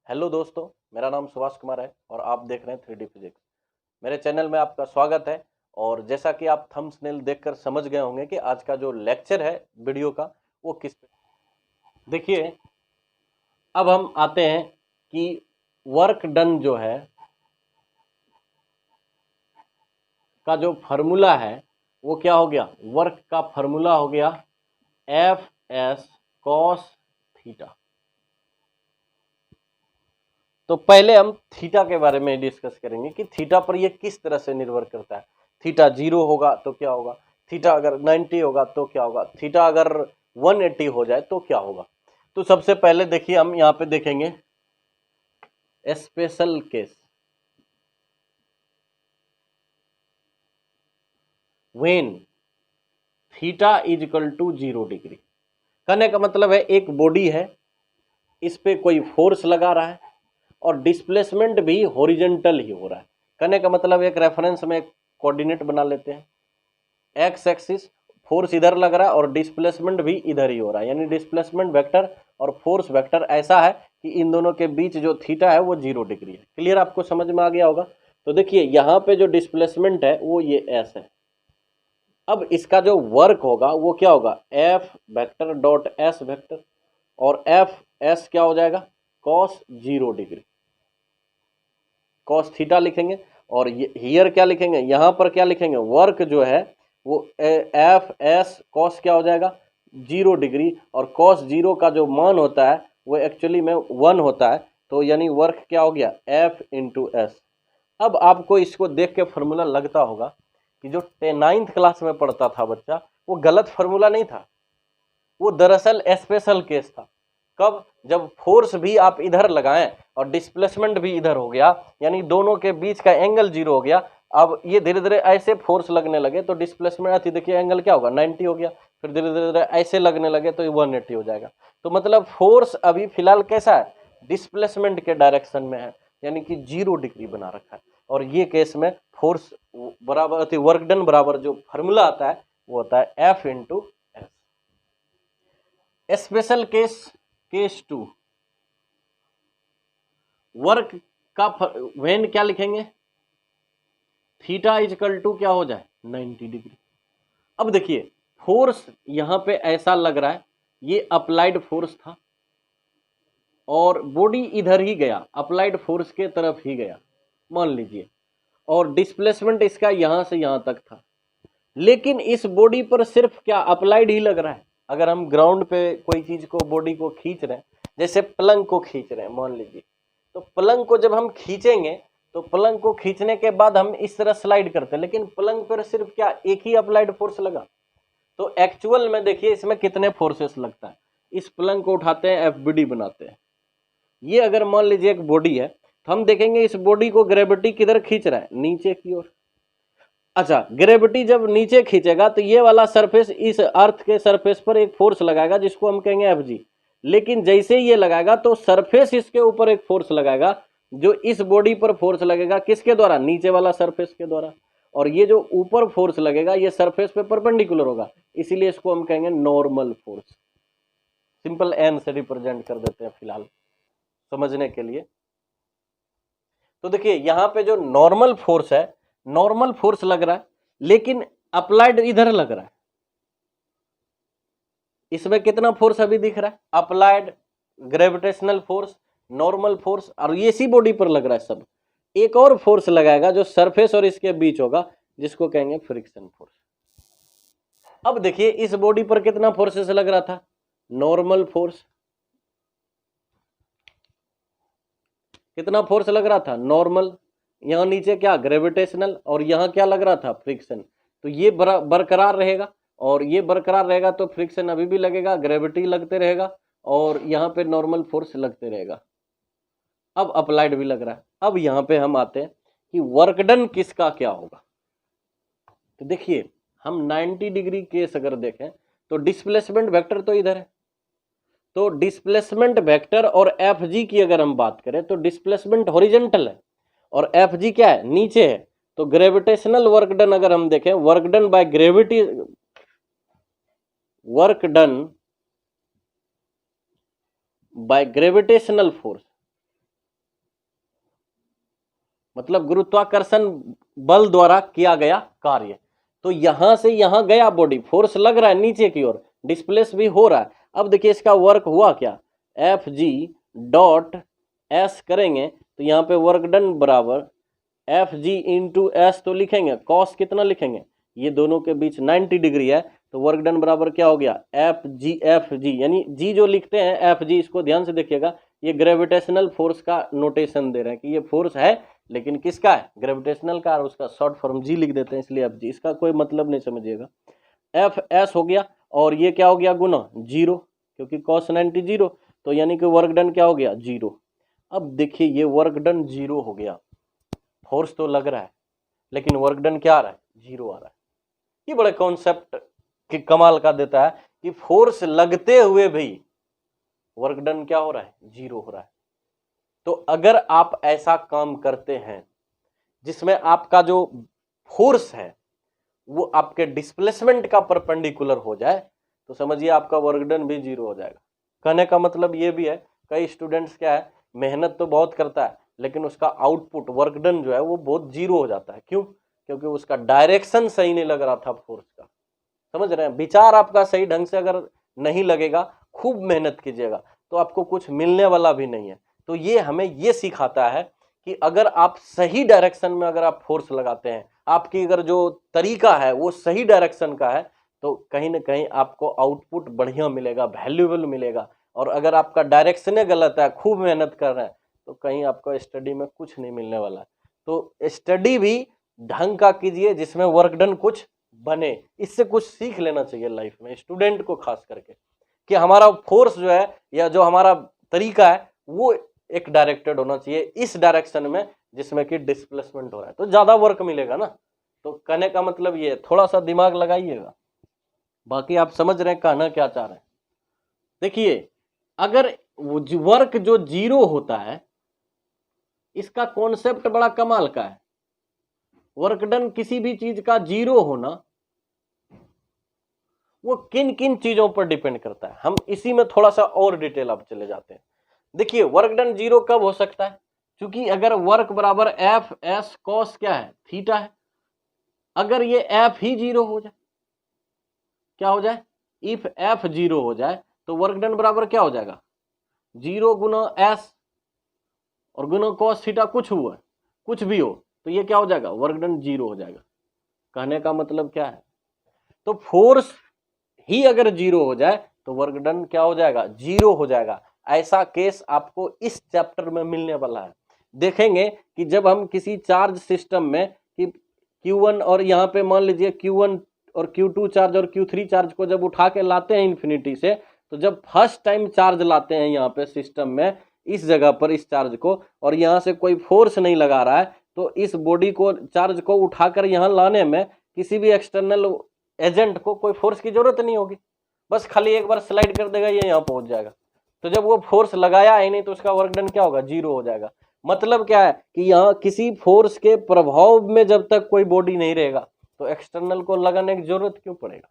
Hello दोस्तों, मेरा नाम सुभाष कुमार है और आप देख रहे हैं 3D फिजिक्स। मेरे चैनल में आपका स्वागत है। और जैसा कि आप थंबनेल देखकर समझ गए होंगे कि आज का जो लेक्चर है वीडियो का वो किस पे। देखिए, अब हम आते हैं कि वर्क डन जो है का जो फार्मूला है वो क्या हो गया। वर्क का फार्मूला हो गया एफ एस कॉस थीटा। तो पहले हम थीटा के बारे में डिस्कस करेंगे कि थीटा पर ये किस तरह से निर्भर करता है। थीटा 0 होगा तो क्या होगा, थीटा अगर 90 होगा तो क्या होगा, थीटा अगर 180 हो जाए तो क्या होगा। तो सबसे पहले देखिए, हम यहाँ पे देखेंगे special case when theta is equal to 0 degree. कहने का मतलब है एक बॉडी है, इस पे कोई फोर्स लगा रहा है और डिस्प्लेसमेंट भी हॉरिजॉन्टल ही हो रहा है। कहने का मतलब एक रेफरेंस में कोऑर्डिनेट बना लेते हैं, एक्स एक्सिस फोर्स इधर लग रहा है और डिस्प्लेसमेंट भी इधर ही हो रहा है, यानी डिस्प्लेसमेंट वेक्टर और फोर्स वेक्टर ऐसा है कि इन दोनों के बीच जो थीटा है वो 0 डिग्री है। क्लियर, आपको समझ में आ गया होगा। तो देखिए यहाँ पे जो डिस्प्लेसमेंट है वो ये एस है। अब इसका जो वर्क होगा वो क्या होगा, F vector dot S vector, और एफ एस क्या हो जाएगा, कॉस 0 डिग्री, कॉस थीटा लिखेंगे। और हियर क्या लिखेंगे, यहाँ पर क्या लिखेंगे, वर्क जो है वो एफ एस कॉस क्या हो जाएगा 0 डिग्री, और कॉस 0 का जो मान होता है वो एक्चुअली में 1 होता है। तो यानी वर्क क्या हो गया एफ इंटू एस। अब आपको इसको देख के फॉर्मूला लगता होगा कि जो 9th क्लास में पढ़ता था बच्चा वो गलत फॉर्मूला नहीं था, वो दरअसल स्पेशल केस था। कब, जब फोर्स भी आप इधर लगाएं और डिस्प्लेसमेंट भी इधर हो गया, यानी दोनों के बीच का एंगल 0 हो गया। अब ये धीरे धीरे ऐसे फोर्स लगने लगे तो डिस्प्लेसमेंट आती, देखिए एंगल क्या होगा 90 हो गया, फिर धीरे धीरे ऐसे लगने लगे तो ये 180 हो जाएगा। तो मतलब फोर्स अभी फिलहाल कैसा है, डिस्प्लेसमेंट के डायरेक्शन में है, यानी कि 0 डिग्री बना रखा है। और ये केस में फोर्स बराबर वर्क डन बराबर जो फॉर्मूला आता है वो होता है F into S. Special case case 2, work का व्हेन क्या लिखेंगे, थीटा इजकल टू क्या हो जाए 90 डिग्री। अब देखिए फोर्स यहां पे ऐसा लग रहा है, ये अप्लाइड फोर्स था और बॉडी इधर ही गया, अप्लाइड फोर्स के तरफ ही गया मान लीजिए, और डिस्प्लेसमेंट इसका यहां से यहां तक था। लेकिन इस बॉडी पर सिर्फ क्या अप्लाइड ही लग रहा है। अगर हम ग्राउंड पे कोई चीज को, बॉडी को खींच रहे हैं, जैसे पलंग को खींच रहे हैं मान लीजिए, तो पलंग को जब हम खींचेंगे तो पलंग को खींचने के बाद हम इस तरह स्लाइड करते हैं, लेकिन पलंग पर सिर्फ क्या एक ही अप्लाइड फोर्स लगा। तो एक्चुअल में देखिए इसमें कितने फोर्सेस लगता है। इस पलंग को उठाते हैं, एफबीडी बनाते हैं। ये अगर मान लीजिए एक बॉडी है तो हम देखेंगे इस बॉडी को ग्रेविटी किधर खींच रहा है, नीचे की ओर। अच्छा, ग्रेविटी जब नीचे खींचेगा तो ये वाला सरफेस इस अर्थ के सरफेस पर एक फोर्स लगाएगा जिसको हम कहेंगे एफ जी। लेकिन जैसे ही ये लगाएगा तो सरफेस इसके ऊपर एक फोर्स लगाएगा, जो इस बॉडी पर फोर्स लगेगा किसके द्वारा, नीचे वाला सरफेस के द्वारा। और ये जो ऊपर फोर्स लगेगा ये सरफेस पे परपेंडिकुलर होगा, इसीलिए इसको हम कहेंगे नॉर्मल फोर्स। सिंपल एन से रिप्रेजेंट कर देते हैं फिलहाल समझने के लिए। तो देखिए यहाँ पे जो नॉर्मल फोर्स है, नॉर्मल फोर्स लग रहा है लेकिन अप्लाइड इधर लग रहा है। इसमें कितना फोर्स अभी दिख रहा है, applied, gravitational force, normal force, और ये इसी बॉडी पर लग रहा है सब। एक और फोर्स लगाएगा जो सरफेस और इसके बीच होगा, जिसको कहेंगे फ्रिक्शन फोर्स। अब देखिए इस बॉडी पर कितना फोर्सेस लग रहा था, नॉर्मल फोर्स, कितना फोर्स लग रहा था नॉर्मल, यहाँ नीचे क्या ग्रेविटेशनल, और यहाँ क्या लग रहा था फ्रिक्शन। तो ये बरकरार रहेगा, और ये बरकरार रहेगा तो फ्रिक्शन अभी भी लगेगा, ग्रेविटी लगते रहेगा, और यहाँ पे नॉर्मल फोर्स लगते रहेगा। अब अप्लाइड भी लग रहा है। अब यहाँ पे हम आते हैं कि वर्क डन किसका क्या होगा। तो देखिए हम 90 डिग्री केस अगर देखें तो डिस्प्लेसमेंट वेक्टर तो इधर है, तो डिस्प्लेसमेंट वेक्टर और एफ जी की अगर हम बात करें तो डिस्प्लेसमेंट हॉरिजॉन्टल है और एफ जी क्या है, नीचे है। तो ग्रेविटेशनल वर्क डन अगर हम देखें, work done by gravity, work done by gravitational force, मतलब गुरुत्वाकर्षण बल द्वारा किया गया कार्य। तो यहां से यहां गया बॉडी, फोर्स लग रहा है नीचे की ओर, डिस्प्लेस भी हो रहा है। अब देखिए इसका वर्क हुआ क्या, एफ जी डॉट एस करेंगे तो यहाँ पे वर्क डन बराबर एफ जी इंटू एस तो लिखेंगे, कॉस कितना लिखेंगे, ये दोनों के बीच 90 डिग्री है, तो वर्क डन बराबर क्या हो गया, एफ जी, यानी जी जो लिखते हैं एफ जी, इसको ध्यान से देखिएगा, ये ग्रेविटेशनल फोर्स का नोटेशन दे रहे हैं कि ये फोर्स है लेकिन किसका है, ग्रेविटेशनल का, और उसका शॉर्ट फॉर्म जी लिख देते हैं इसलिए एफ जी, इसका कोई मतलब नहीं समझिएगा। एफ एस हो गया और ये क्या हो गया गुना जीरो, क्योंकि कॉस 90 जीरो, तो यानी कि वर्क डन क्या हो गया जीरो। अब देखिए ये वर्क डन जीरो हो गया, फोर्स तो लग रहा है लेकिन वर्क डन क्या आ रहा है, जीरो आ रहा है। ये बड़े कॉन्सेप्ट कि कमाल का देता है कि फोर्स लगते हुए भी वर्क डन क्या हो रहा है, जीरो हो रहा है। तो अगर आप ऐसा काम करते हैं जिसमें आपका जो फोर्स है वो आपके डिस्प्लेसमेंट का परपेंडिकुलर हो जाए तो समझिए आपका वर्क डन भी जीरो हो जाएगा। कहने का मतलब ये भी है, कई स्टूडेंट्स क्या है, मेहनत तो बहुत करता है लेकिन उसका आउटपुट वर्क डन जो है वो बहुत जीरो हो जाता है। क्यों, क्योंकि उसका डायरेक्शन सही नहीं लग रहा था फोर्स का। समझ रहे हैं, विचार आपका सही ढंग से अगर नहीं लगेगा, खूब मेहनत कीजिएगा तो आपको कुछ मिलने वाला भी नहीं है। तो ये हमें ये सिखाता है कि अगर आप सही डायरेक्शन में अगर आप फोर्स लगाते हैं, आपकी अगर जो तरीका है वो सही डायरेक्शन का है तो कहीं ना कहीं आपको आउटपुट बढ़िया मिलेगा, वैल्यूएबल मिलेगा। और अगर आपका डायरेक्शन गलत है, खूब मेहनत कर रहे हैं, तो कहीं आपको स्टडी में कुछ नहीं मिलने वाला है। तो स्टडी भी ढंग का कीजिए जिसमें वर्क डन कुछ बने। इससे कुछ सीख लेना चाहिए लाइफ में स्टूडेंट को खास करके, कि हमारा फोर्स जो है या जो हमारा तरीका है वो एक डायरेक्टेड होना चाहिए इस डायरेक्शन में जिसमें कि डिस्प्लेसमेंट हो रहा है, तो ज्यादा वर्क मिलेगा ना। तो कहने का मतलब ये, थोड़ा सा दिमाग लगाइएगा, बाकी आप समझ रहे हैं कहना क्या चाह रहे हैं। देखिए अगर वर्क जो जीरो होता है, इसका कॉन्सेप्ट बड़ा कमाल का है। वर्क डन किसी भी चीज का जीरो होना वो किन किन चीजों पर डिपेंड करता है, हम इसी में थोड़ा सा और डिटेल अब चले जाते हैं। देखिए वर्क डन जीरो कब हो सकता है, क्योंकि अगर वर्क बराबर एफ एस कॉस क्या है, थीटा है। अगर ये एफ ही जीरो हो जाए, क्या हो जाए, इफ एफ जीरो हो जाए तो वर्क डन बराबर क्या हो जाएगा, जीरो गुना एस और गुना कॉस थीटा, कुछ हुआ कुछ भी हो तो ये क्या हो जाएगा, वर्क डन जीरो हो जाएगा। कहने का मतलब क्या है, तो फोर्स ही अगर जीरो हो जाए तो वर्क डन क्या हो जाएगा, जीरो हो जाएगा। ऐसा केस आपको इस चैप्टर में मिलने वाला है। देखेंगे कि जब हम किसी चार्ज सिस्टम में कि Q1 और यहाँ पे मान लीजिए Q1 और Q2 चार्ज और Q3 चार्ज को जब उठा के लाते हैं इन्फिनिटी से, तो जब फर्स्ट टाइम चार्ज लाते हैं यहाँ पे सिस्टम में इस जगह पर इस चार्ज को, और यहाँ से कोई फोर्स नहीं लगा रहा है, तो इस बॉडी को चार्ज को उठाकर यहाँ लाने में किसी भी एक्सटर्नल एजेंट को कोई फोर्स की जरूरत नहीं होगी, बस खाली एक बार स्लाइड कर देगा ये यहाँ पहुंच जाएगा। तो जब वो फोर्स लगाया ही नहीं तो उसका वर्क डन क्या होगा, जीरो हो जाएगा। मतलब क्या है कि यहाँ किसी फोर्स के प्रभाव में जब तक कोई बॉडी नहीं रहेगा तो एक्सटर्नल को लगाने की जरूरत क्यों पड़ेगा।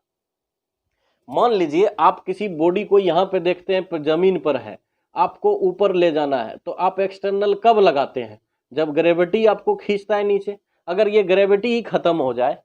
मान लीजिए आप किसी बॉडी को यहाँ पे देखते हैं जमीन पर है, आपको ऊपर ले जाना है, तो आप एक्सटर्नल कब लगाते हैं, जब ग्रेविटी आपको खींचता है नीचे। अगर ये ग्रेविटी ही खत्म हो जाए,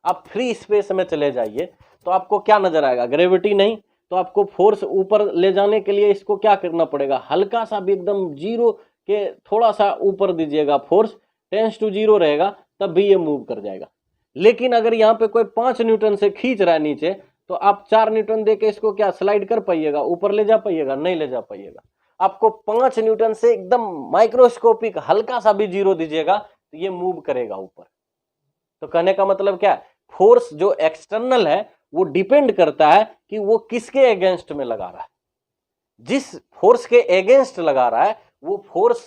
आप फ्री स्पेस में चले जाइए, तो आपको क्या नजर आएगा, ग्रेविटी नहीं, तो आपको फोर्स ऊपर ले जाने के लिए इसको क्या करना पड़ेगा, हल्का सा भी एकदम जीरो के थोड़ा सा ऊपर दीजिएगा, फोर्स टेंस टू जीरो रहेगा, तब भी ये मूव कर जाएगा। लेकिन अगर यहाँ पे कोई 5 न्यूटन से खींच रहा है नीचे, तो आप 4 न्यूटन देके इसको क्या स्लाइड कर पाइएगा, ऊपर ले जा पाइएगा, नहीं ले जा पाइएगा। आपको 5 न्यूटन से एकदम माइक्रोस्कोपिक हल्का सा भी जीरो दीजिएगा तो ये मूव करेगा ऊपर। तो कहने का मतलब क्या है, फोर्स जो एक्सटर्नल है वो डिपेंड करता है कि वो किसके अगेंस्ट में लगा रहा है। जिस फोर्स के अगेंस्ट लगा रहा है वो फोर्स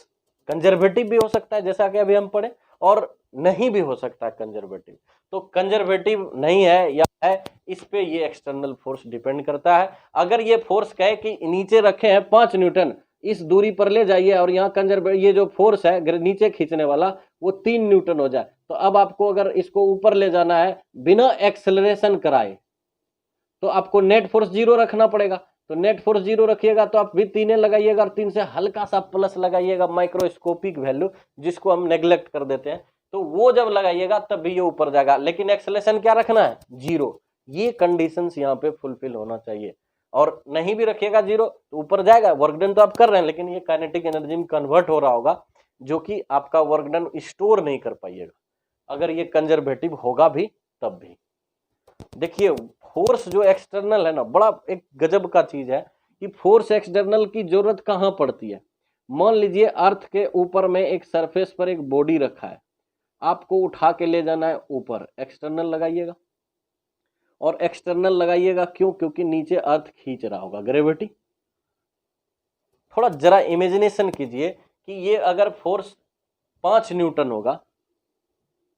कंजर्वेटिव भी हो सकता है, जैसा कि अभी हम पढ़े, और नहीं भी हो सकता है कंजर्वेटिव। तो कंजर्वेटिव नहीं है या है, इस पे ये एक्सटर्नल फोर्स डिपेंड करता है। अगर ये फोर्स कहे कि नीचे रखे हैं 5 न्यूटन, इस दूरी पर ले जाइए, और यहाँ कंजर्वेटिव ये जो फोर्स है नीचे खींचने वाला वो 3 न्यूटन हो जाए, तो अब आपको अगर इसको ऊपर ले जाना है बिना एक्सेलरेशन कराए तो आपको नेट फोर्स जीरो रखना पड़ेगा। तो नेट फोर्स 0 रखिएगा तो आप भी 3 लगाइएगा और 3 से हल्का सा प्लस लगाइएगा, माइक्रोस्कोपिक वैल्यू जिसको हम नेग्लेक्ट कर देते हैं, तो वो जब लगाइएगा तब भी ये ऊपर जाएगा, लेकिन एक्सेलरेशन क्या रखना है 0। ये कंडीशंस यहाँ पे फुलफिल होना चाहिए, और नहीं भी रखिएगा 0 तो ऊपर जाएगा। वर्क डन तो आप कर रहे हैं लेकिन ये काइनेटिक एनर्जी में कन्वर्ट हो रहा होगा, जो कि आपका वर्क डन स्टोर नहीं कर पाइएगा अगर ये कंजर्वेटिव होगा भी तब भी। देखिए फोर्स जो एक्सटर्नल है ना, बड़ा एक गजब का चीज है कि फोर्स एक्सटर्नल की जरूरत कहाँ पड़ती है। मान लीजिए अर्थ के ऊपर में एक सरफेस पर एक बॉडी रखा है, आपको उठा के ले जाना है ऊपर, एक्सटर्नल लगाइएगा। और एक्सटर्नल लगाइएगा क्यों? क्योंकि नीचे अर्थ खींच रहा होगा, ग्रेविटी। थोड़ा जरा इमेजिनेशन कीजिए कि ये अगर फोर्स 5 न्यूटन होगा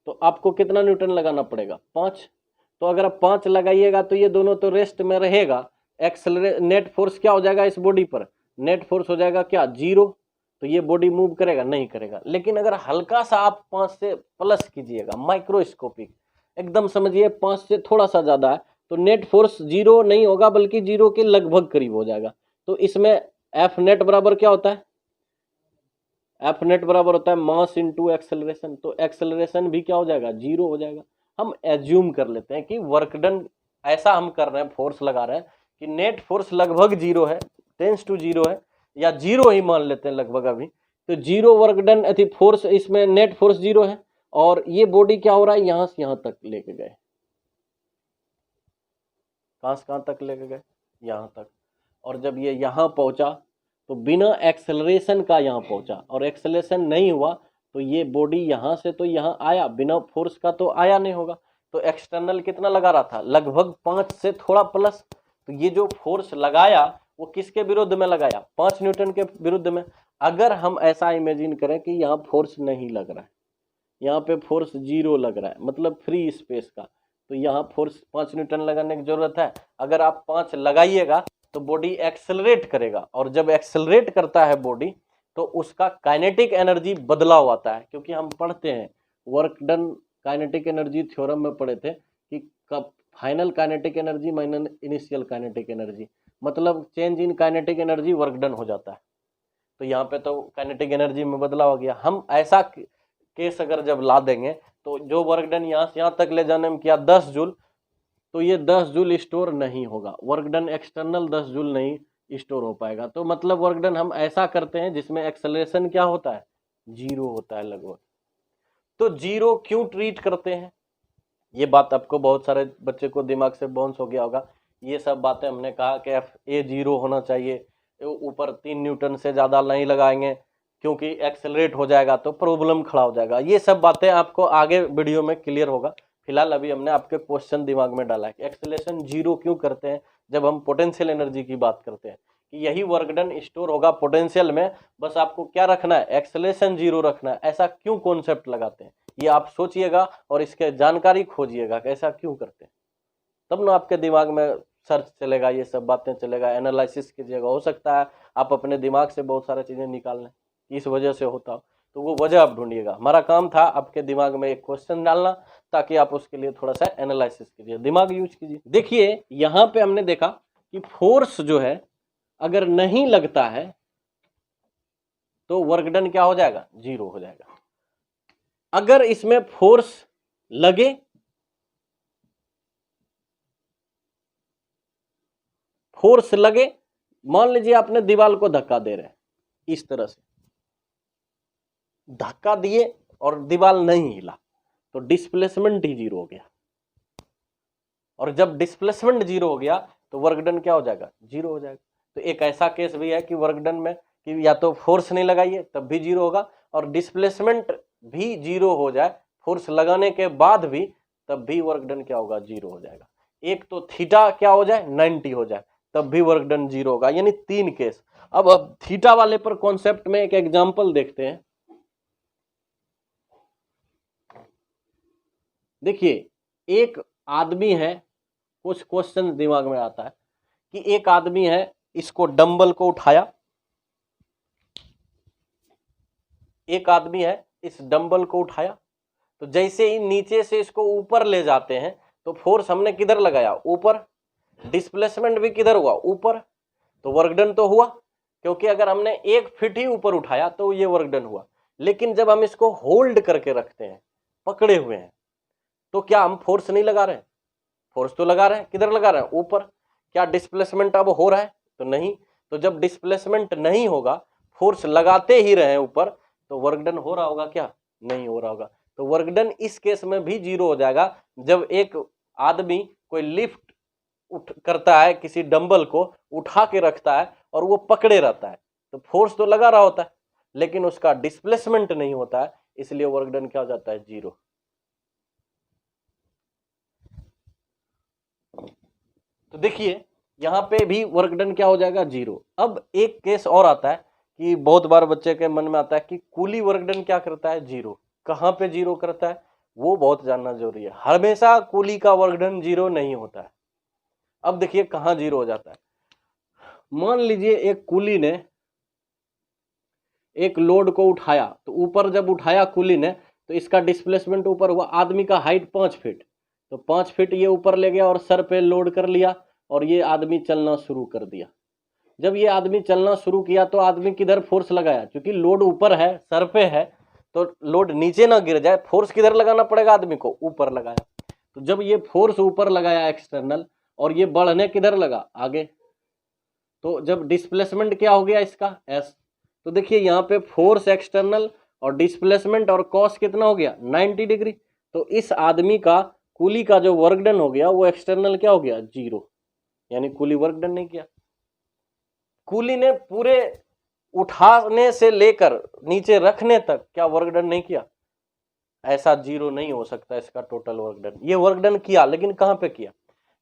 तो आपको कितना न्यूटन लगाना पड़ेगा? 5। तो अगर आप 5 लगाइएगा तो ये दोनों तो रेस्ट में रहेगा, नेट फोर्स क्या हो जाएगा इस बॉडी पर? नेट फोर्स हो जाएगा क्या? 0। तो ये बॉडी मूव करेगा? नहीं करेगा। लेकिन अगर हल्का सा आप 5 से प्लस कीजिएगा, माइक्रोस्कोपिक एकदम समझिए 5 से थोड़ा सा ज्यादा है, तो नेट फोर्स 0 नहीं होगा बल्कि 0 के लगभग करीब हो जाएगा। तो इसमें एफ नेट बराबर क्या होता है? एफ नेट बराबर होता है मास इंटू एक्सेलरेशन। तो एक्सेलरेशन भी क्या हो जाएगा? 0 हो जाएगा। हम एज्यूम कर लेते हैं कि वर्क डन ऐसा हम कर रहे हैं, फोर्स लगा रहे हैं कि नेट फोर्स लगभग 0 है, टेंस टू 0 है, या 0 ही मान लेते हैं लगभग अभी। तो 0 वर्क डन अति फोर्स, इसमें नेट फोर्स 0 है, और ये बॉडी क्या हो रहा है? यहां से यहां तक लेके गए। कहां से कहां तक लेके गए? यहां तक। और जब ये यहां पहुंचा तो बिना एक्सेलरेशन का यहाँ पहुंचा, और एक्सेलरेशन नहीं हुआ तो ये बॉडी यहाँ से तो यहाँ आया, बिना फोर्स का तो आया नहीं होगा। तो एक्सटर्नल कितना लगा रहा था? लगभग 5 से थोड़ा प्लस। तो ये जो फोर्स लगाया वो किसके विरुद्ध में लगाया? 5 न्यूटन के विरुद्ध में। अगर हम ऐसा इमेजिन करें कि यहाँ फोर्स नहीं लग रहा है, यहाँ पे फोर्स 0 लग रहा है, मतलब फ्री स्पेस का, तो यहाँ फोर्स 5 न्यूटन लगाने की जरूरत है। अगर आप 5 लगाइएगा तो बॉडी एक्सेलरेट करेगा, और जब एक्सेलरेट करता है बॉडी तो उसका काइनेटिक एनर्जी बदलाव आता है। क्योंकि हम पढ़ते हैं work done kinetic energy theorem में पढ़े थे कि कब final kinetic energy minus initial kinetic energy, मतलब change in kinetic energy work done हो जाता है। तो यहाँ पे तो काइनेटिक एनर्जी में बदलाव हो गया। हम ऐसा केस अगर जब ला देंगे तो जो वर्क डन यहाँ से यहाँ तक ले जाने में किया 10 जूल, तो ये 10 जूल स्टोर नहीं होगा। वर्क डन एक्सटर्नल 10 जूल नहीं स्टोर हो पाएगा। तो मतलब वर्क डन हम ऐसा करते हैं जिसमें एक्सेलरेशन क्या होता है? 0 होता है लगभग। तो 0 क्यों ट्रीट करते हैं? ये बात आपको बहुत सारे बच्चे को दिमाग से बाउंस हो गया होगा। ये सब बातें हमने कहा कि ए 0 होना चाहिए, ऊपर 3 न्यूटन से ज़्यादा नहीं लगाएंगे क्योंकि एक्सेलरेट हो जाएगा तो प्रॉब्लम खड़ा हो जाएगा। ये सब बातें आपको आगे वीडियो में क्लियर होगा। फिलहाल अभी हमने आपके क्वेश्चन दिमाग में डाला है कि एक्सेलरेशन 0 क्यों करते हैं जब हम पोटेंशियल एनर्जी की बात करते हैं, कि यही वर्क डन स्टोर होगा पोटेंशियल में, बस आपको क्या रखना है? एक्सेलरेशन 0 रखना है। ऐसा क्यों कॉन्सेप्ट लगाते हैं ये आप सोचिएगा और इसके जानकारी खोजिएगा कि ऐसा क्यों करते हैं, तब ना आपके दिमाग में सर्च चलेगा, ये सब बातें चलेगा, एनालिसिस कीजिएगा। हो सकता है आप अपने दिमाग से बहुत सारी चीज़ें निकाल लें, इस वजह से होता हो, तो वो वजह आप ढूंढिएगा। हमारा काम था आपके दिमाग में एक क्वेश्चन डालना ताकि आप उसके लिए थोड़ा सा एनालिसिस कीजिए, दिमाग यूज कीजिए। देखिए यहाँ पे हमने देखा कि फोर्स जो है अगर नहीं लगता है तो वर्क डन क्या हो जाएगा? 0 हो जाएगा। अगर इसमें फोर्स लगे, फोर्स लगे, मान लीजिए आपने दीवार को धक्का दे रहे हैं, इस तरह से धक्का दिए और दीवार नहीं हिला तो डिस्प्लेसमेंट ही 0 हो गया। और जब डिस्प्लेसमेंट 0 हो गया तो वर्क डन क्या हो जाएगा? 0 हो जाएगा। तो एक ऐसा केस भी है कि वर्क डन में कि या तो फोर्स नहीं लगाइए तब भी 0 होगा, और डिस्प्लेसमेंट भी 0 हो जाए फोर्स लगाने के बाद भी, तब भी वर्क डन क्या होगा? 0 हो जाएगा। एक तो थीटा क्या हो जाए? 90 हो जाए तब भी वर्क डन 0 होगा, यानी 3 केस। अब थीटा वाले पर कॉन्सेप्ट में एक एग्जाम्पल देखते हैं। देखिए एक आदमी है, कुछ क्वेश्चन दिमाग में आता है कि एक आदमी है, इसको डंबल को उठाया, एक आदमी है इस डंबल को उठाया, तो जैसे ही नीचे से इसको ऊपर ले जाते हैं तो फोर्स हमने किधर लगाया? ऊपर। डिस्प्लेसमेंट भी किधर हुआ? ऊपर। तो वर्क डन तो हुआ, क्योंकि अगर हमने 1 फीट ही ऊपर उठाया तो ये वर्क डन हुआ। लेकिन जब हम इसको होल्ड करके रखते हैं, पकड़े हुए हैं, तो क्या हम फोर्स नहीं लगा रहे हैं? फोर्स तो लगा रहे हैं। किधर लगा रहे हैं? ऊपर। क्या डिस्प्लेसमेंट अब हो रहा है? तो नहीं। तो जब डिस्प्लेसमेंट नहीं होगा, फोर्स लगाते ही रहे ऊपर, तो वर्क डन हो रहा होगा क्या? नहीं हो रहा होगा। तो वर्क डन इस केस में भी 0 हो जाएगा जब एक आदमी कोई लिफ्ट करता है, किसी डंबल को उठा के रखता है और वो पकड़े रहता है, तो फोर्स तो लगा रहा होता है लेकिन उसका डिस्प्लेसमेंट नहीं होता है, इसलिए वर्क डन क्या हो जाता है? 0। तो देखिए यहां पे भी वर्क डन क्या हो जाएगा? 0। अब एक केस और आता है कि बहुत बार बच्चे के मन में आता है कि कूली वर्क डन क्या करता है? 0। कहां पे 0 करता है? वो बहुत जानना जरूरी है। हमेशा कूली का वर्क डन 0 नहीं होता है। अब देखिए कहां 0 हो जाता है। मान लीजिए एक कूली ने एक लोड को उठाया, तो ऊपर जब उठाया कूली ने, तो इसका डिस्प्लेसमेंट ऊपर हुआ। आदमी का हाइट 5 फीट, तो 5 फीट ये ऊपर ले गया और सर पे लोड कर लिया और ये आदमी चलना शुरू कर दिया। जब ये आदमी चलना शुरू किया तो आदमी किधर फोर्स लगाया? क्योंकि लोड ऊपर है, सर पे है, तो लोड नीचे ना गिर जाए, फोर्स किधर लगाना पड़ेगा आदमी को? ऊपर लगाया। तो जब ये फोर्स ऊपर लगाया एक्सटर्नल, और ये बढ़ने किधर लगा? आगे। तो जब डिस्प्लेसमेंट क्या हो गया इसका? एस। तो देखिए यहाँ पे फोर्स एक्सटर्नल और डिस्प्लेसमेंट और कॉस कितना हो गया? 90 डिग्री। तो इस आदमी का कूली का जो वर्क डन हो गया वो एक्सटर्नल क्या हो गया? 0। यानी कूली वर्क डन नहीं किया। कूली ने पूरे उठाने से लेकर नीचे रखने तक क्या वर्क डन नहीं किया? ऐसा 0 नहीं हो सकता इसका टोटल वर्क डन। ये वर्क डन किया, लेकिन कहां पे किया?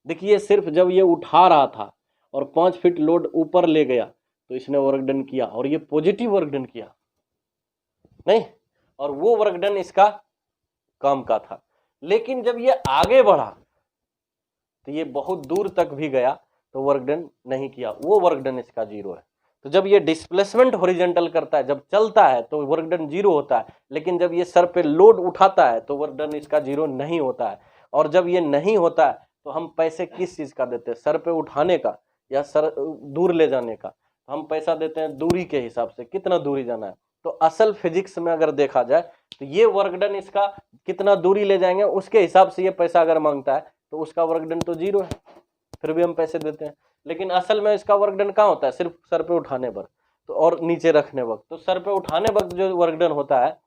देखिए सिर्फ जब ये उठा रहा था और 5 फीट लोड ऊपर ले गया तो इसने वर्क डन किया, और ये पॉजिटिव वर्क डन किया नहीं, और वो वर्क डन इसका काम का था। लेकिन जब ये आगे बढ़ा तो ये बहुत दूर तक भी गया तो वर्क डन नहीं किया, वो वर्क डन इसका 0 है। तो जब ये डिस्प्लेसमेंट हॉरिजॉन्टल करता है, जब चलता है तो वर्क डन 0 होता है, लेकिन जब ये सर पे लोड उठाता है तो वर्क डन इसका 0 नहीं होता है। और जब ये नहीं होता है तो हम पैसे किस चीज का देते हैं? सर पे उठाने का या सर दूर ले जाने का? हम पैसा देते हैं दूरी के हिसाब से, कितना दूरी जाना है। तो असल फिजिक्स में अगर देखा जाए तो ये वर्क डन इसका कितना दूरी ले जाएंगे उसके हिसाब से ये पैसा अगर मांगता है तो उसका वर्क डन तो 0 है, फिर भी हम पैसे देते हैं। लेकिन असल में इसका वर्क डन कहाँ होता है? सिर्फ सर पे उठाने पर तो, और नीचे रखने वक्त। तो सर पे उठाने वक्त जो वर्क डन होता है,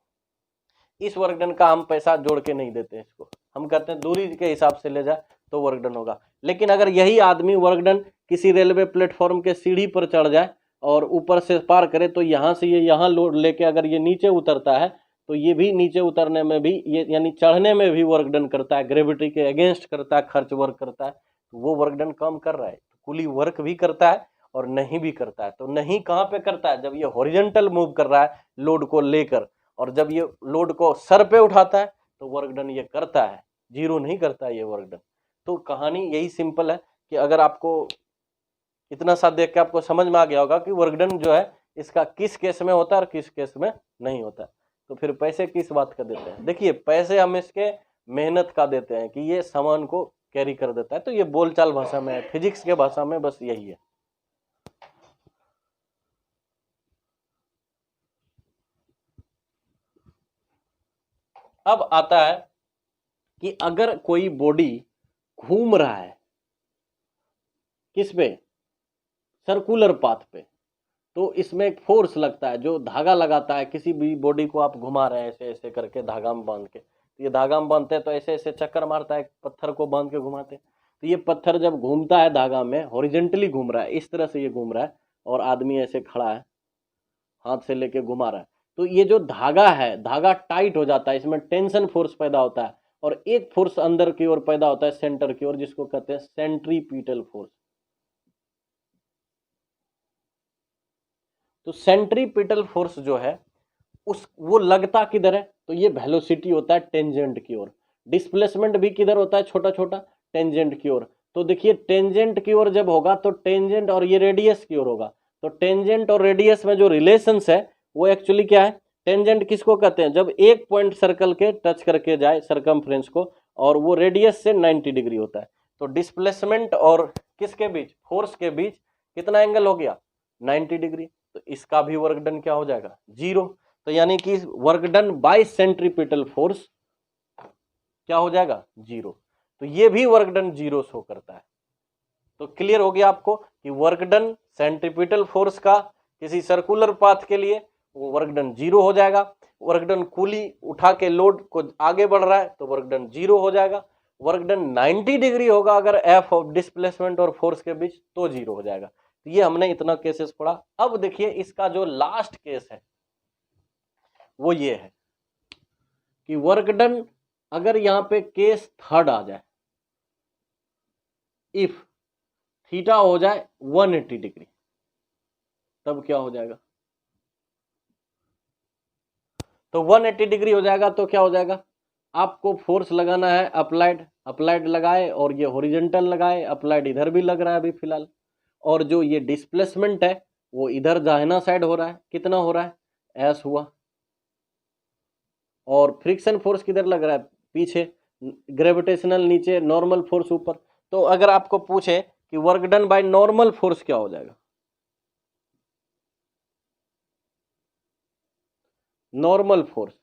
इस वर्क डन का हम पैसा जोड़ के नहीं देते इसको, हम कहते हैं दूरी के हिसाब से ले जाए तो वर्क डन होगा। लेकिन अगर यही आदमी वर्क डन किसी रेलवे प्लेटफॉर्म के सीढ़ी पर चढ़ जाए और ऊपर से पार करे, तो यहाँ से ये यहाँ लोड लेके अगर ये नीचे उतरता है तो ये भी नीचे उतरने में भी, ये यानी चढ़ने में भी वर्क डन करता है, ग्रेविटी के अगेंस्ट करता है, खर्च वर्क करता है, तो वो वर्क डन कम कर रहा है। कूली वर्क भी करता है और नहीं भी करता है। तो नहीं कहाँ पे करता है? जब ये हॉरिजॉन्टल मूव कर रहा है लोड को लेकर, और जब ये लोड को सर पे उठाता है तो वर्क डन ये करता है, 0 नहीं करता है ये वर्क डन। तो कहानी यही सिंपल है कि अगर आपको इतना सा देख के आपको समझ में आ गया होगा कि वर्क डन जो है इसका किस केस में होता है और किस केस में नहीं होता है। तो फिर पैसे किस बात का देते हैं? देखिए पैसे हम इसके मेहनत का देते हैं कि ये सामान को कैरी कर देता है। तो ये बोलचाल भाषा में है, फिजिक्स के भाषा में बस यही है। अब आता है कि अगर कोई बॉडी घूम रहा है किस पे? सर्कुलर पाथ पे, तो इसमें एक फोर्स लगता है जो धागा लगाता है। किसी भी बॉडी को आप घुमा रहे हैं ऐसे ऐसे करके धागा में बांध के, तो ये धागा में बांधते हैं तो ऐसे ऐसे चक्कर मारता है, पत्थर को बांध के घुमाते हैं। तो ये पत्थर जब घूमता है धागा में, हॉरिजॉन्टली घूम रहा है, इस तरह से ये घूम रहा है और आदमी ऐसे खड़ा है हाथ से लेके घुमा रहा है, तो ये जो धागा है, धागा टाइट हो जाता है, इसमें टेंशन फोर्स पैदा होता है और एक फोर्स अंदर की ओर पैदा होता है सेंटर की ओर, जिसको कहते हैं सेंट्रीपिटल फोर्स। तो सेंट्रीपिटल फोर्स जो है उस वो लगता किधर है? तो ये वेलोसिटी होता है टेंजेंट की ओर। डिस्प्लेसमेंट भी किधर होता है? छोटा छोटा टेंजेंट की ओर। तो देखिए टेंजेंट की ओर जब होगा तो टेंजेंट और ये रेडियस की ओर होगा। तो टेंजेंट और रेडियस में जो रिलेशंस है वो एक्चुअली क्या है? टेंजेंट किसको कहते हैं? जब एक पॉइंट सर्कल के टच करके जाए सरकमफ्रेंस को, और वो रेडियस से 90 डिग्री होता है। तो डिस्प्लेसमेंट और किसके बीच? फोर्स के बीच कितना एंगल हो गया 90 डिग्री, तो इसका भी वर्क डन क्या हो जाएगा 0। तो यानी कि work done by centripetal force क्या हो जाएगा 0। तो ये भी वर्क डन 0 शो करता है। तो क्लियर हो गया आपको कि वर्क डन सेंट्रीपिटल फोर्स का किसी सर्कुलर पाथ के लिए वो वर्क डन 0 हो जाएगा। वर्क डन कुली उठा के लोड को आगे बढ़ रहा है तो वर्क डन 0 हो जाएगा। वर्क डन 90 डिग्री होगा अगर एफ ऑफ डिस्प्लेसमेंट और फोर्स के बीच तो 0 हो जाएगा। तो ये हमने इतना केसेस पढ़ा। अब देखिए इसका जो लास्ट केस है वो ये है कि वर्क डन अगर यहां पे केस थर्ड आ जाए, इफ थीटा हो जाए 180 डिग्री, तब क्या हो जाएगा। तो 180 डिग्री हो जाएगा तो क्या हो जाएगा, आपको फोर्स लगाना है अप्लाइड लगाए और ये हॉरिजॉन्टल लगाए, अप्लाइड इधर भी लग रहा है अभी फिलहाल, और जो ये डिस्प्लेसमेंट है वो इधर दाहिना साइड हो रहा है, कितना हो रहा है एस हुआ, और फ्रिक्शन फोर्स किधर लग रहा है पीछे, ग्रेविटेशनल नीचे, नॉर्मल फोर्स ऊपर। तो अगर आपको पूछे कि work done by normal force क्या हो जाएगा, नॉर्मल फोर्स,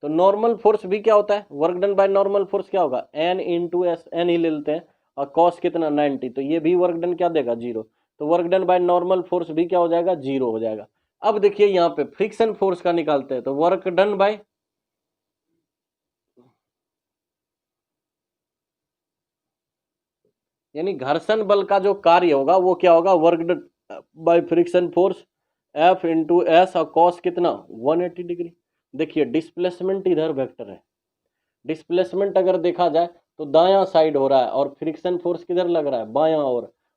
तो नॉर्मल फोर्स भी क्या होता है, work done by normal force क्या होगा एन इंटू एस, एन ही ले लेते हैं, और कॉस कितना 90, तो ये भी वर्क डन क्या देगा 0। तो work done by normal force भी क्या हो जाएगा 0 हो जाएगा। अब देखिए यहाँ पे फ्रिक्शन फोर्स का निकालते हैं, तो वर्क डन बाय यानी घर्षण बल का जो कार्य होगा वो क्या होगा, work done by friction force F into S, और कॉस कितना 180 डिग्री। देखिए डिस्प्लेसमेंट इधर वेक्टर है, डिस्प्लेसमेंट अगर देखा जाए तो दायां साइड हो रहा है और फ्रिक्शन फोर्स किधर लग रहा है बायां,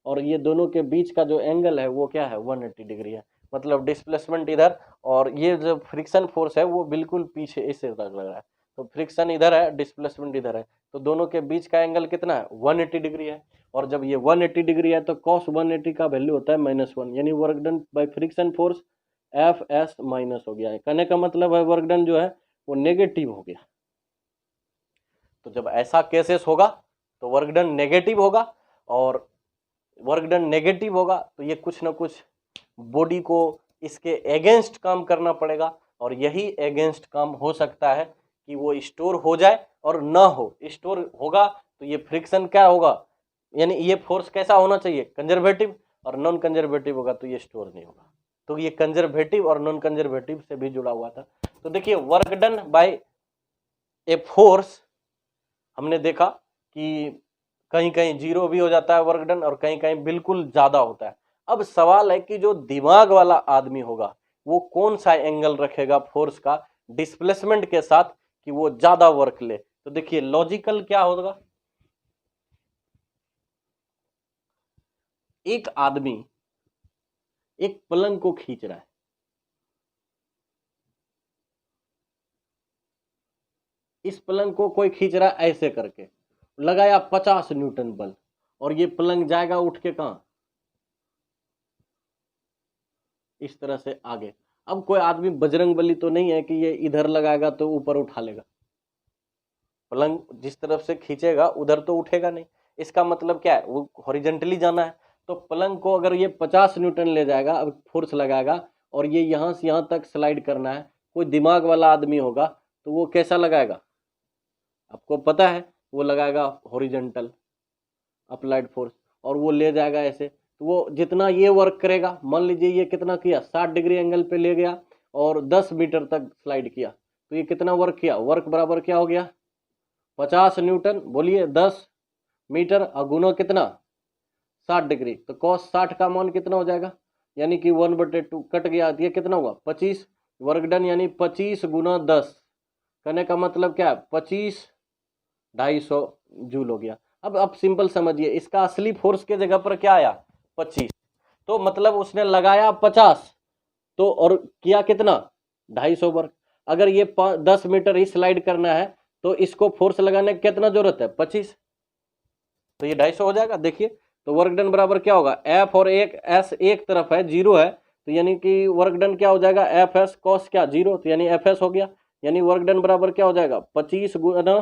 और ये दोनों के बीच का जो एंगल है वो क्या है 180 डिग्री है। मतलब डिस्प्लेसमेंट इधर और ये जो फ्रिक्शन फोर्स है वो बिल्कुल पीछे ऐसे लग रहा है, तो फ्रिक्शन इधर है डिस्प्लेसमेंट इधर है, तो दोनों के बीच का एंगल कितना है 180 डिग्री है। और जब ये 180 डिग्री है तो cos 180 का वैल्यू होता है -1, यानी work done by friction force F S minus हो गया है। कहने का मतलब है वर्क डन जो है वो नेगेटिव हो गया। तो जब ऐसा केसेस होगा तो वर्क डन नेगेटिव होगा, और वर्क डन नेगेटिव होगा तो ये कुछ ना कुछ बॉडी को इसके अगेंस्ट काम करना पड़ेगा, और यही अगेंस्ट काम हो सकता है कि वो स्टोर हो जाए और ना हो। स्टोर होगा तो ये फ्रिक्शन क्या होगा, यानी ये फोर्स कैसा होना चाहिए कंजर्वेटिव, और नॉन कंजर्वेटिव होगा तो ये स्टोर नहीं होगा। तो ये कंजर्वेटिव और नॉन कंजर्वेटिव से भी जुड़ा हुआ था। तो देखिए work done by a force हमने देखा कि कहीं कहीं 0 भी हो जाता है वर्क डन, और कहीं कहीं बिल्कुल ज्यादा होता है। अब सवाल है कि जो दिमाग वाला आदमी होगा वो कौन सा एंगल रखेगा फोर्स का डिस्प्लेसमेंट के साथ कि वो ज्यादा वर्क ले। तो देखिए लॉजिकल क्या होगा, एक आदमी एक पलंग को खींच रहा है, इस पलंग को कोई खींच रहा है ऐसे करके, लगाया 50 न्यूटन बल, और ये पलंग जाएगा उठ के कहां, इस तरह से आगे। अब कोई आदमी बजरंग बली तो नहीं है कि ये इधर लगाएगा तो ऊपर उठा लेगा, पलंग जिस तरफ से खींचेगा उधर तो उठेगा नहीं। इसका मतलब क्या है, वो हॉरिजेंटली जाना है। तो पलंग को अगर ये 50 न्यूटन ले जाएगा, अब फोर्स लगाएगा और ये यहां से यहां तक स्लाइड करना है, कोई दिमाग वाला आदमी होगा तो वो कैसा लगाएगा, आपको पता है वो लगाएगा हॉरिजेंटल अप्लाइड फोर्स, और वो ले जाएगा ऐसे। तो वो जितना ये वर्क करेगा, मान लीजिए ये कितना किया 60 डिग्री एंगल पे ले गया और 10 मीटर तक स्लाइड किया, तो ये कितना वर्क किया, वर्क बराबर क्या हो गया 50 न्यूटन, बोलिए 10 मीटर और गुना कितना 60 डिग्री, तो cos 60 का मान कितना हो जाएगा, यानी कि 1/2 कट गया, ये कितना हुआ 25 वर्क डन, यानी 25 गुना 10, कहने का मतलब क्या है 25 250 जूल हो गया। अब आप सिंपल समझिए, इसका असली फोर्स के जगह पर क्या आया 25, तो मतलब उसने लगाया 50 तो और किया कितना 250 वर्क। अगर ये 10 मीटर ही स्लाइड करना है तो इसको फोर्स लगाने की कितना जरूरत है 25, तो ये 250 हो जाएगा। देखिए तो वर्क डन बराबर क्या होगा, एफ और एक एस एक तरफ है 0 है, तो यानी कि वर्क डन क्या हो जाएगा एफ एस कॉस क्या 0, तो यानी एफ एस हो गया, यानी वर्क डन बराबर क्या हो जाएगा 25 गुना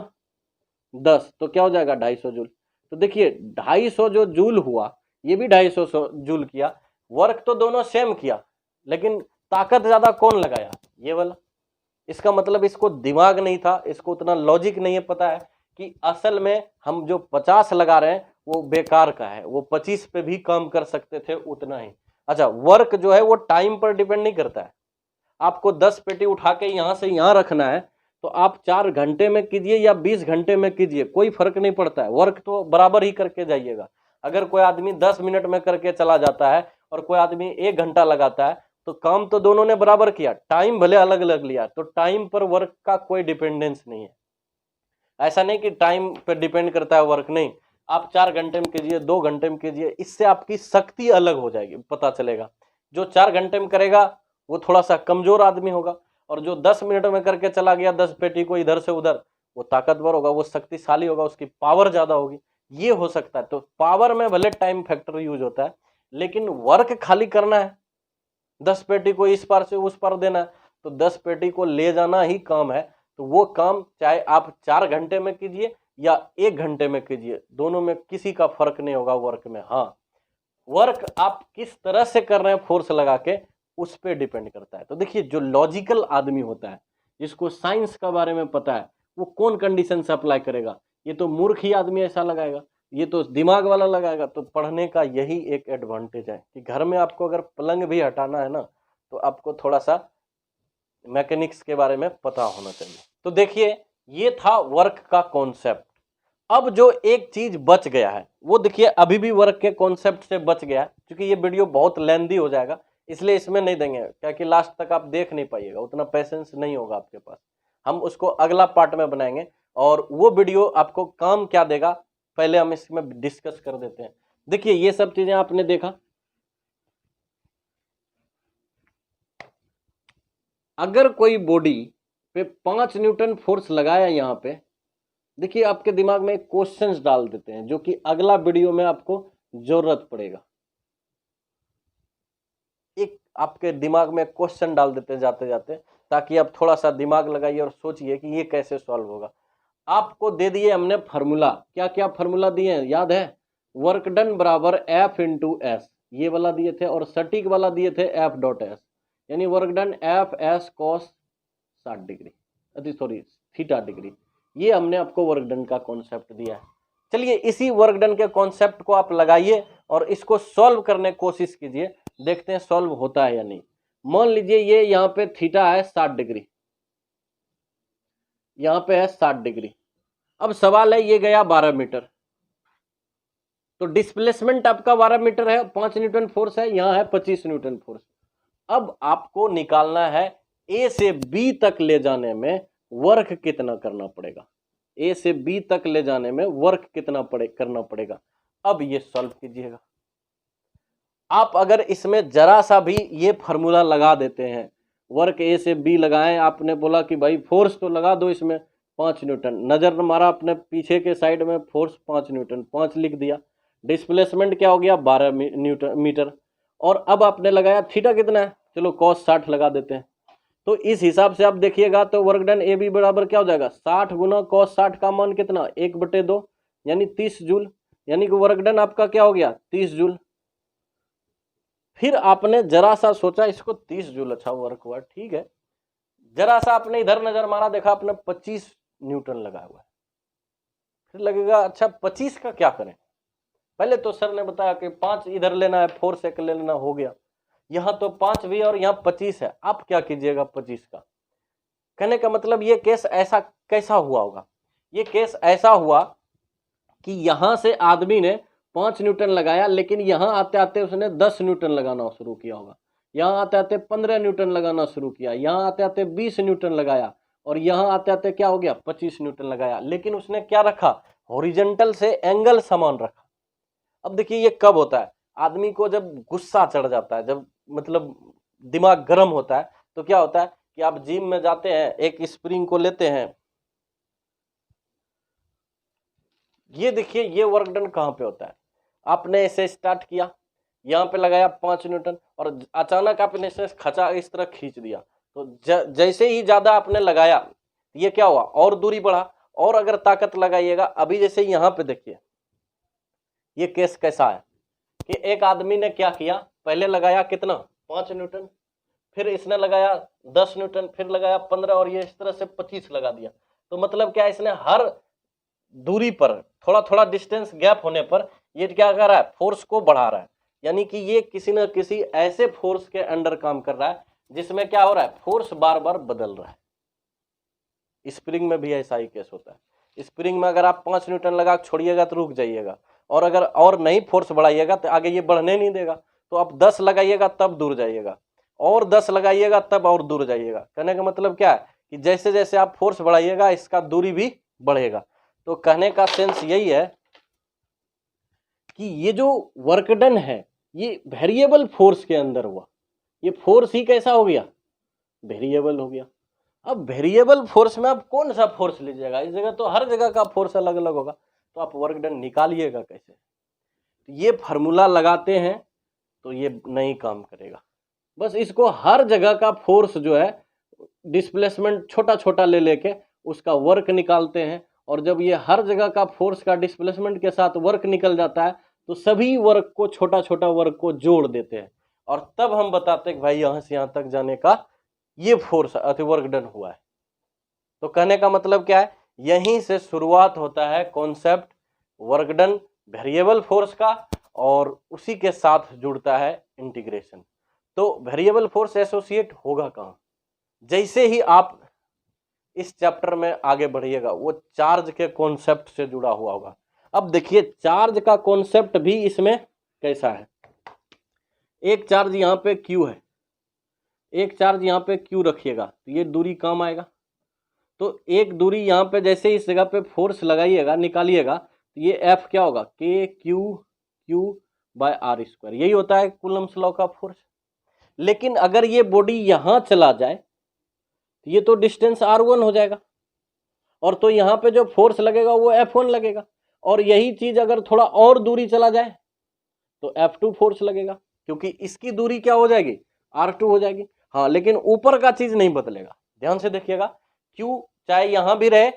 10, तो क्या हो जाएगा 250 जूल। तो देखिए 250 जो जूल हुआ, ये भी 250 जूल किया, वर्क तो दोनों सेम किया, लेकिन ताकत ज्यादा कौन लगाया, ये वाला। इसका मतलब इसको दिमाग नहीं था, इसको उतना लॉजिक नहीं है पता है कि असल में हम जो 50 लगा रहे हैं वो बेकार का है, वो 25 पे भी काम कर सकते थे उतना ही। अच्छा, वर्क जो है वो टाइम पर डिपेंड नहीं करता है। आपको 10 पेटी उठा के यहां से यहां रखना है तो आप 4 घंटे में कीजिए या 20 घंटे में कीजिए, कोई फर्क नहीं पड़ता है, वर्क तो बराबर ही करके जाइएगा। अगर कोई आदमी 10 मिनट में करके चला जाता है और कोई आदमी 1 घंटा लगाता है तो काम तो दोनों ने बराबर किया, टाइम भले अलग अलग लिया, तो टाइम पर वर्क का कोई डिपेंडेंस नहीं है। ऐसा नहीं कि टाइम पर डिपेंड करता है वर्क, नहीं। आप 4 घंटे में कीजिए, 2 घंटे में कीजिए, इससे आपकी शक्ति अलग हो जाएगी, पता चलेगा। जो 4 घंटे में करेगा वो थोड़ा सा कमजोर आदमी होगा, और जो 10 मिनट में करके चला गया 10 पेटी को इधर से उधर, वो ताकतवर होगा, वो शक्तिशाली होगा, उसकी पावर ज्यादा होगी, ये हो सकता है। तो पावर में भले टाइम फैक्टर यूज होता है, लेकिन वर्क खाली करना है, 10 पेटी को इस पार से उस पार देना है, तो 10 पेटी को ले जाना ही काम है। तो वो काम चाहे आप 4 घंटे में कीजिए या 1 घंटे में कीजिए, दोनों में किसी का फर्क नहीं होगा वर्क में। हाँ, वर्क आप किस तरह से कर रहे हैं फोर्स लगा के, उस पर डिपेंड करता है। तो देखिए, जो लॉजिकल आदमी होता है, जिसको साइंस का बारे में पता है, वो कौन कंडीशन से अप्लाई करेगा? ये तो मूर्ख ही आदमी ऐसा लगाएगा, ये तो दिमाग वाला लगाएगा। तो पढ़ने का यही एक एडवांटेज है कि घर में आपको अगर पलंग भी हटाना है ना, तो आपको थोड़ा सा मैकेनिक्स के बारे में पता होना चाहिए। तो देखिए, ये था वर्क का कॉन्सेप्ट। अब जो एक चीज बच गया है वो देखिए, अभी भी वर्क के कॉन्सेप्ट से बच गया है, क्योंकि ये वीडियो बहुत लेंदी हो जाएगा, इसलिए इसमें नहीं देंगे, क्या कि लास्ट तक आप देख नहीं पाइएगा, उतना पेशेंस नहीं होगा आपके पास। हम उसको अगला पार्ट में बनाएंगे, और वो वीडियो आपको काम क्या देगा पहले हम इसमें डिस्कस कर देते हैं। देखिए, ये सब चीजें आपने देखा। अगर कोई बॉडी पे 5 न्यूटन फोर्स लगाया यहाँ पे, देखिए आपके दिमाग में क्वेश्चंस डाल देते हैं जो कि अगला वीडियो में आपको जरूरत पड़ेगा। एक आपके दिमाग में क्वेश्चन डाल देते हैं जाते जाते, ताकि आप थोड़ा सा दिमाग लगाइए और सोचिए कि ये कैसे सॉल्व होगा। आपको दे दिए हमने फार्मूला, क्या क्या फार्मूला दिए हैं याद है? वर्क डन बराबर F इंटू एस, ये वाला दिए थे, और सटीक वाला दिए थे F डॉट एस, यानी work done F S cos 60 degree, sorry theta degree. ये हमने आपको वर्क डन का कॉन्सेप्ट दिया है। चलिए, इसी वर्क डन के कॉन्सेप्ट को आप लगाइए और इसको सॉल्व करने की कोशिश कीजिए, देखते हैं सॉल्व होता है या नहीं। मान लीजिए ये यहाँ पे थीटा है 60 डिग्री, यहाँ पे है 60 डिग्री। अब सवाल है, ये गया 12 मीटर, तो डिस्प्लेसमेंट आपका 12 मीटर है, 5 न्यूटन फोर्स है, यहाँ है 25 न्यूटन फोर्स। अब आपको निकालना है ए से बी तक ले जाने में वर्क कितना करना पड़ेगा, ए से बी तक ले जाने में वर्क कितना करना पड़ेगा। अब ये सॉल्व कीजिएगा। आप अगर इसमें जरा सा भी ये फार्मूला लगा देते हैं, वर्क ए से बी लगाएं, आपने बोला कि भाई फोर्स तो लगा दो इसमें 5 न्यूटन, नजर मारा अपने पीछे के साइड में, फोर्स 5 न्यूटन, 5 लिख दिया, डिस्प्लेसमेंट क्या हो गया 12 न्यूटन मीटर, और अब आपने लगाया थीटा कितना है, चलो cos 60 लगा देते हैं। तो इस हिसाब से आप देखिएगा तो वर्क डन ए बी बराबर क्या हो जाएगा, 60 गुना cos 60 का मान कितना, 1/2 यानी 30 जूल, यानी कि वर्क डन आपका क्या हो गया 30 जूल। फिर आपने जरा सा सोचा इसको 30 जूल अच्छा वर्क हुआ, ठीक है, जरा सा आपने इधर नजर मारा, देखा आपने 25 न्यूटन लगा हुआ है। फिर लगेगा अच्छा 25 का क्या करें, पहले तो सर ने बताया कि 5 इधर लेना है, 4 से ले लेना, हो गया। यहाँ तो 5 भी और यहाँ 25 है, आप क्या कीजिएगा 25 का। कहने का मतलब ये केस ऐसा कैसा हुआ होगा, ये केस ऐसा हुआ कि यहां से आदमी ने 5 न्यूटन लगाया, लेकिन यहां आते आते उसने 10 न्यूटन लगाना शुरू किया होगा, यहां आते आते 15 न्यूटन लगाना शुरू किया, यहां आते आते 20 न्यूटन लगाया, और यहां आते आते क्या हो गया 25 न्यूटन लगाया। लेकिन उसने क्या रखा, हॉरिजॉन्टल से एंगल समान रखा। अब देखिए ये कब होता है, आदमी को जब गुस्सा चढ़ जाता है, जब मतलब दिमाग गर्म होता है, तो क्या होता है कि आप जिम में जाते हैं, एक स्प्रिंग को लेते हैं, ये देखिए ये वर्क डन कहाँ पे होता है, आपने इसे स्टार्ट किया, यहाँ पे लगाया 5 न्यूटन, और अचानक आपने इसे खचा इस तरह खींच दिया, तो जैसे ही ज्यादा आपने लगाया ये क्या हुआ, और दूरी बढ़ा, और अगर ताकत लगाइएगा, अभी जैसे यहाँ पे देखिए ये केस कैसा है कि एक आदमी ने क्या किया, पहले लगाया कितना 5 न्यूटन, फिर इसने लगाया 10 न्यूटन, फिर लगाया 15 और ये इस तरह से 25 लगा दिया। तो मतलब क्या, इसने हर दूरी पर थोड़ा थोड़ा डिस्टेंस गैप होने पर ये क्या कर रहा है, फोर्स को बढ़ा रहा है। यानी कि ये किसी न किसी ऐसे फोर्स के अंडर काम कर रहा है जिसमें क्या हो रहा है, फोर्स बार बार बदल रहा है। स्प्रिंग में भी ऐसा ही केस होता है। स्प्रिंग में अगर आप 5 न्यूटन लगा छोड़िएगा तो रुक जाइएगा, और अगर और नहीं फोर्स बढ़ाइएगा तो आगे ये बढ़ने नहीं देगा। तो आप 10 लगाइएगा तब दूर जाइएगा, और 10 लगाइएगा तब और दूर जाइएगा। कहने का मतलब क्या है कि जैसे जैसे आप फोर्स बढ़ाइएगा इसका दूरी भी बढ़ेगा। तो कहने का सेंस यही है कि ये जो वर्क डन है ये वेरिएबल फोर्स के अंदर हुआ। ये फोर्स ही कैसा हो गया, वेरिएबल हो गया। अब वेरिएबल फोर्स में आप कौन सा फोर्स लीजिएगा, इस जगह तो हर जगह का फोर्स अलग अलग होगा, तो आप वर्क डन निकालिएगा कैसे। तो ये फार्मूला लगाते हैं तो ये नहीं काम करेगा। बस इसको हर जगह का फोर्स जो है डिस्प्लेसमेंट छोटा छोटा ले लेके उसका वर्क निकालते हैं, और जब ये हर जगह का फोर्स का डिस्प्लेसमेंट के साथ वर्क निकल जाता है तो सभी वर्क को छोटा छोटा वर्क को जोड़ देते हैं, और तब हम बताते हैं कि भाई यहां से यहां तक जाने का ये फोर्स वर्क डन हुआ है। तो कहने का मतलब क्या है, यहीं से शुरुआत होता है concept work done variable force का, और उसी के साथ जुड़ता है इंटीग्रेशन। तो वेरिएबल फोर्स एसोसिएट होगा कहां, जैसे ही आप इस चैप्टर में आगे बढ़िएगा वो चार्ज के कॉन्सेप्ट से जुड़ा हुआ होगा। अब देखिए चार्ज का कॉन्सेप्ट भी इसमें कैसा है। एक चार्ज यहाँ पे Q है, एक चार्ज यहाँ पे Q रखिएगा तो ये दूरी काम आएगा। तो एक दूरी यहाँ पे जैसे इस जगह पे फोर्स लगाइएगा निकालिएगा तो ये F क्या होगा, KQ/r²। यही होता है कूलम्ब्स लॉ का फोर्स। लेकिन अगर ये बॉडी यहाँ चला जाए तो ये तो डिस्टेंस r1 हो जाएगा, और तो यहाँ पे जो फोर्स लगेगा वो F1 लगेगा, और यही चीज अगर थोड़ा और दूरी चला जाए तो F2 फोर्स लगेगा, क्योंकि इसकी दूरी क्या हो जाएगी, R2 हो जाएगी। हाँ, लेकिन ऊपर का चीज नहीं बदलेगा। ध्यान से देखिएगा, Q चाहे यहां भी रहे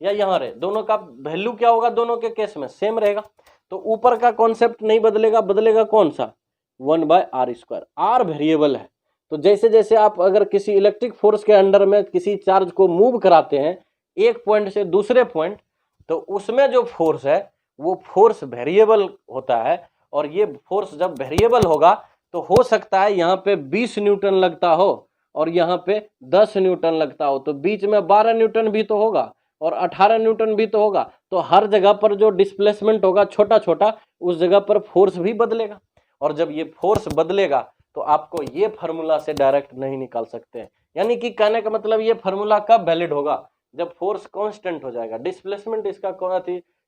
या यहां रहे, दोनों का वैल्यू क्या होगा, दोनों के केस में सेम रहेगा। तो ऊपर का कॉन्सेप्ट नहीं बदलेगा, बदलेगा कौन सा, 1/r²। r वेरिएबल है, तो जैसे जैसे आप अगर किसी इलेक्ट्रिक फोर्स के अंडर में किसी चार्ज को मूव कराते हैं एक पॉइंट से दूसरे पॉइंट, तो उसमें जो फोर्स है वो फोर्स वेरिएबल होता है। और ये फोर्स जब वेरिएबल होगा तो हो सकता है यहाँ पे 20 न्यूटन लगता हो और यहाँ पे 10 न्यूटन लगता हो, तो बीच में 12 न्यूटन भी तो होगा और 18 न्यूटन भी तो होगा। तो हर जगह पर जो डिस्प्लेसमेंट होगा छोटा छोटा, उस जगह पर फोर्स भी बदलेगा। और जब ये फोर्स बदलेगा तो आपको ये फार्मूला से डायरेक्ट नहीं निकाल सकते हैं। यानी कि कहने का मतलब ये फार्मूला कब वैलिड होगा, जब फोर्स कांस्टेंट हो जाएगा, डिस्प्लेसमेंट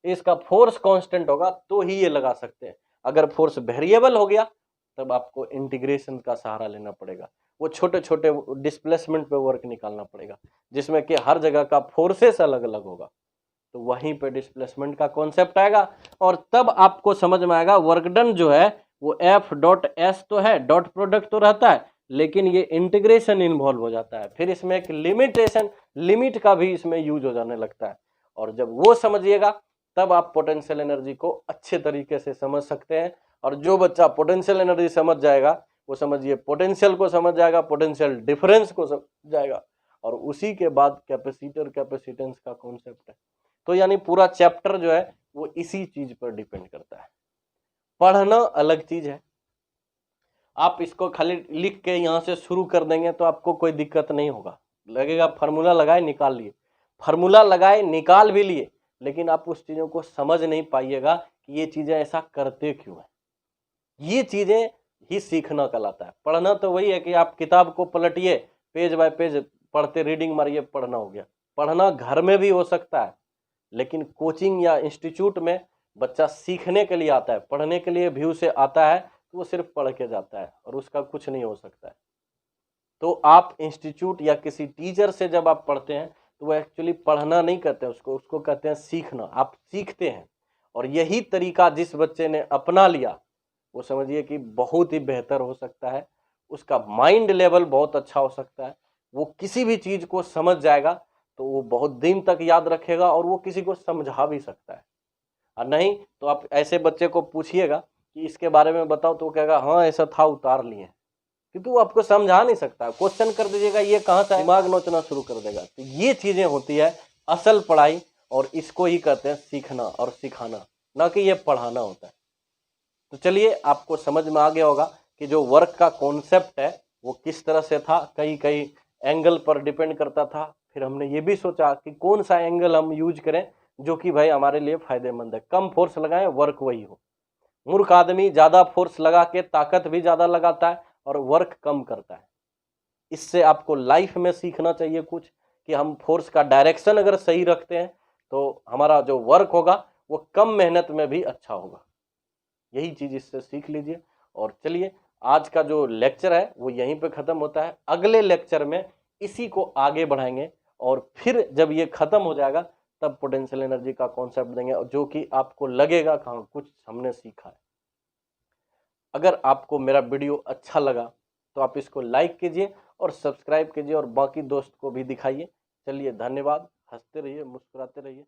इसका फोर्स कांस्टेंट होगा तो ही ये लगा सकते हैं। अगर फोर्स वेरिएबल हो गया तब आपको इंटीग्रेशन का सहारा लेना पड़ेगा, वो छोटे छोटे डिस्प्लेसमेंट पे वर्क निकालना पड़ेगा जिसमें कि हर जगह का फोर्सेस अलग अलग होगा। तो वहीं पे डिस्प्लेसमेंट का कॉन्सेप्ट आएगा, और तब आपको समझ में आएगा वर्क डन जो है वो F.S तो है, डॉट प्रोडक्ट तो रहता है, लेकिन ये इंटीग्रेशन इन्वॉल्व हो जाता है। फिर इसमें एक लिमिट का भी इसमें यूज हो जाने लगता है। और जब वो समझिएगा तब आप पोटेंशियल एनर्जी को अच्छे तरीके से समझ सकते हैं। और जो बच्चा पोटेंशियल एनर्जी समझ जाएगा वो समझिए पोटेंशियल को समझ जाएगा, पोटेंशियल डिफरेंस को समझ जाएगा, और उसी के बाद कैपेसिटर कैपेसिटेंस का कॉन्सेप्ट है। तो यानी पूरा चैप्टर जो है वो इसी चीज पर डिपेंड करता है। पढ़ना अलग चीज है, आप इसको खाली लिख के यहाँ से शुरू कर देंगे तो आपको कोई दिक्कत नहीं होगा, लगेगा फार्मूला लगाए निकाल लिए, फार्मूला लगाए निकाल भी लिए, लेकिन आप उस चीजों को समझ नहीं पाइएगा कि ये चीजें ऐसा करते क्यों है। ये चीजें ही सीखना कहलाता है। पढ़ना तो वही है कि आप किताब को पलटिए, पेज बाय पेज पढ़ते, रीडिंग मारिए, पढ़ना हो गया। पढ़ना घर में भी हो सकता है, लेकिन कोचिंग या इंस्टीट्यूट में बच्चा सीखने के लिए आता है, पढ़ने के लिए व्यू से आता है, तो वो सिर्फ पढ़ के जाता है और उसका कुछ नहीं हो सकता है। तो आप इंस्टीट्यूट या किसी टीचर से जब आप पढ़ते हैं तो वो एक्चुअली पढ़ना नहीं कहते हैं, उसको कहते हैं सीखना। आप सीखते हैं, और यही तरीका जिस बच्चे ने अपना लिया वो समझिए कि बहुत ही बेहतर हो सकता है, उसका माइंड लेवल बहुत अच्छा हो सकता है, वो किसी भी चीज को समझ जाएगा तो वो बहुत दिन तक याद रखेगा और वो किसी को समझा भी सकता है। और नहीं तो आप ऐसे बच्चे को पूछिएगा कि इसके बारे में बताओ तो वो कहेगा हाँ ऐसा था, उतार लिए, क्योंकि वो आपको समझा नहीं सकता। क्वेश्चन कर दीजिएगा ये कहाँ से, दिमाग नोचना शुरू कर देगा। तो ये चीजें होती है असल पढ़ाई, और इसको ही कहते हैं सीखना और सिखाना, ना कि ये पढ़ाना होता है। तो चलिए आपको समझ में आ गया होगा कि जो वर्क का कॉन्सेप्ट है वो किस तरह से था, कई कई एंगल पर डिपेंड करता था। फिर हमने ये भी सोचा कि कौन सा एंगल हम यूज करें जो कि भाई हमारे लिए फायदेमंद है, कम फोर्स लगाएं, वर्क वही हो। मूर्ख आदमी ज्यादा फोर्स लगा के ताकत भी ज्यादा लगाता है और वर्क कम करता है। इससे आपको लाइफ में सीखना चाहिए कुछ, कि हम फोर्स का डायरेक्शन अगर सही रखते हैं तो हमारा जो वर्क होगा वो कम मेहनत में भी अच्छा होगा। यही चीज इससे सीख लीजिए। और चलिए आज का जो लेक्चर है वो यहीं पे खत्म होता है। अगले लेक्चर में इसी को आगे बढ़ाएंगे, और फिर जब ये खत्म हो जाएगा तब पोटेंशियल एनर्जी का कॉन्सेप्ट देंगे, जो कि आपको लगेगा कि हाँ कुछ हमने सीखा है। अगर आपको मेरा वीडियो अच्छा लगा तो आप इसको लाइक कीजिए और सब्सक्राइब कीजिए और बाकी दोस्त को भी दिखाइए। चलिए धन्यवाद, हंसते रहिए, मुस्कुराते रहिए।